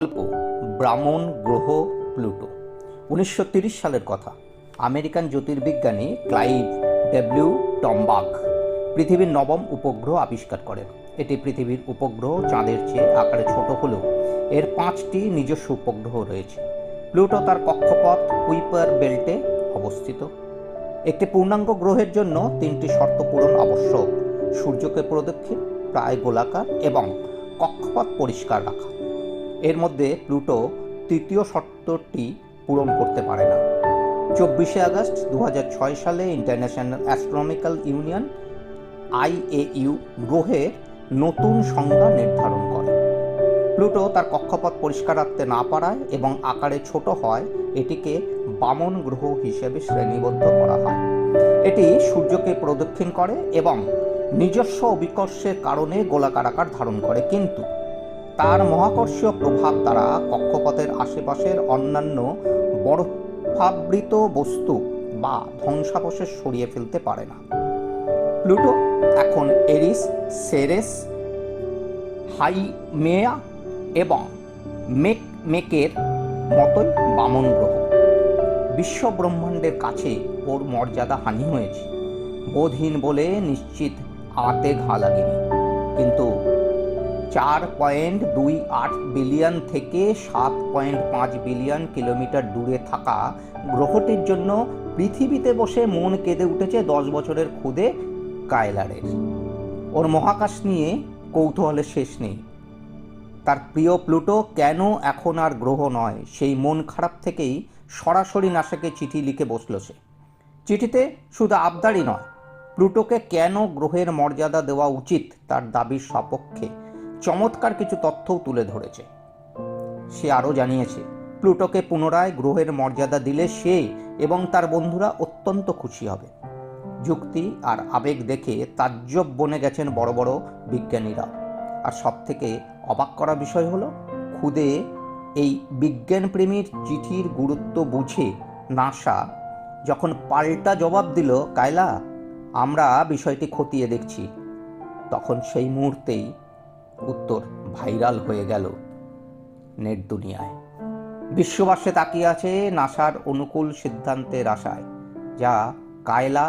গল্প ব্রাহ্মণ গ্রহ প্লুটো। 1930 সালের কথা। আমেরিকান জ্যোতির্বিজ্ঞানী ক্লাইভ ডব্লিউ টমবাক পৃথিবীর নবম উপগ্রহ আবিষ্কার করেন। এটি পৃথিবীর উপগ্রহ চাঁদের চেয়ে আকারে ছোট হলেও এর 5টি নিজস্ব উপগ্রহ রয়েছে। প্লুটো তার কক্ষপথ কুইপার বেল্টে অবস্থিত। একটি পূর্ণাঙ্গ গ্রহের জন্য 3টি শর্ত পূরণ আবশ্যক: সূর্যকে প্রদক্ষিণ, প্রায় গোলাকার এবং কক্ষপথ পরিষ্কার রাখা। এর মধ্যে প্লুটো তৃতীয় শর্তটি পূরণ করতে পারে না। 24শে আগস্ট 2006 সালে ইন্টারন্যাশনাল অ্যাস্ট্রোনমিক্যাল ইউনিয়ন IAU গ্রহের নতুন সংজ্ঞা নির্ধারণ করে। প্লুটো তার কক্ষপথ পরিষ্কার রাখতে না পারায় এবং আকারে ছোট হয় এটিকে বামন গ্রহ হিসেবে শ্রেণীবদ্ধ করা হয়। এটি সূর্যকে প্রদক্ষিণ করে এবং নিজস্ব অভিকর্ষের কারণে গোলাকার আকার ধারণ করে, কিন্তু তার মহাকর্ষীয় প্রভাব দ্বারা কক্ষপথের আশেপাশের অন্যান্য বরফাবৃত বস্তু বা ধ্বংসাবশেষ সরিয়ে ফেলতে পারে না। প্লুটো এখন এরিস, সেরেস, হাইমেয়া এবং মেকের মতোই বামন গ্রহ। বিশ্ব ব্রহ্মাণ্ডের কাছে ওর মর্যাদা হানি হয়েছে। বোধহীন বলে নিশ্চিত আতে ঘা লাগেনি, কিন্তু 4.28 বিলিয়ন থেকে 7.5 বিলিয়ন কিলোমিটার দূরে থাকা গ্রহটির জন্য পৃথিবীতে বসে মন কেঁদে উঠেছে 10 বছরের খুদে কায়লারের। ওর মহাকাশ নিয়ে কৌতূহলের শেষ নেই। তার প্রিয় প্লুটো কেন এখন আর গ্রহ নয়, সেই মন খারাপ থেকেই সরাসরি নাসাকে চিঠি লিখে বসল সে। চিঠিতে শুধু আবদারই নয়, প্লুটোকে কেন গ্রহের মর্যাদা দেওয়া উচিত তার দাবির সপক্ষে চমৎকার কিছু তথ্যও তুলে ধরেছে। সে আরও জানিয়েছে, প্লুটোকে পুনরায় গ্রহের মর্যাদা দিলে সে এবং তার বন্ধুরা অত্যন্ত খুশি হবে। যুক্তি আর আবেগ দেখে তাজ্জব বনে গেছেন বড় বড় বিজ্ঞানীরা। আর সব থেকে অবাক করা বিষয় হলো, খুদে এই বিজ্ঞানপ্রেমীর চিঠির গুরুত্ব বুঝে নাসা যখন পাল্টা জবাব দিল, কায়লা, আমরা বিষয়টি খতিয়ে দেখছি, তখন সেই মুহূর্তেই উত্তর ভাইরাল হয়ে গেল নেট দুনিয়ায়। বিশ্ববাসী তাকিয়ে আছে নাসার অনুকূল সিদ্ধান্তের আশায়, যা কায়লা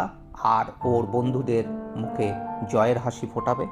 আর ওর বন্ধুদের মুখে জয়ের হাসি ফোটাবে।